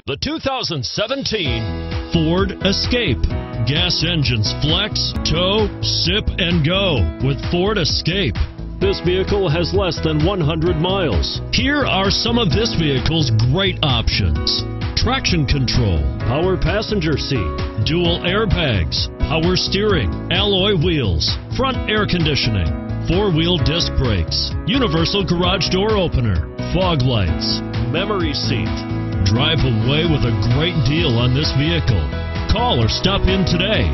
The 2017 Ford Escape. Gas engines flex, tow, sip, and go with Ford Escape. This vehicle has less than 100 miles. Here are some of this vehicle's great options: traction control, power passenger seat, dual airbags, power steering, alloy wheels, front air conditioning, four-wheel disc brakes, universal garage door opener, fog lights, memory seat. Drive away with a great deal on this vehicle. Call or stop in today.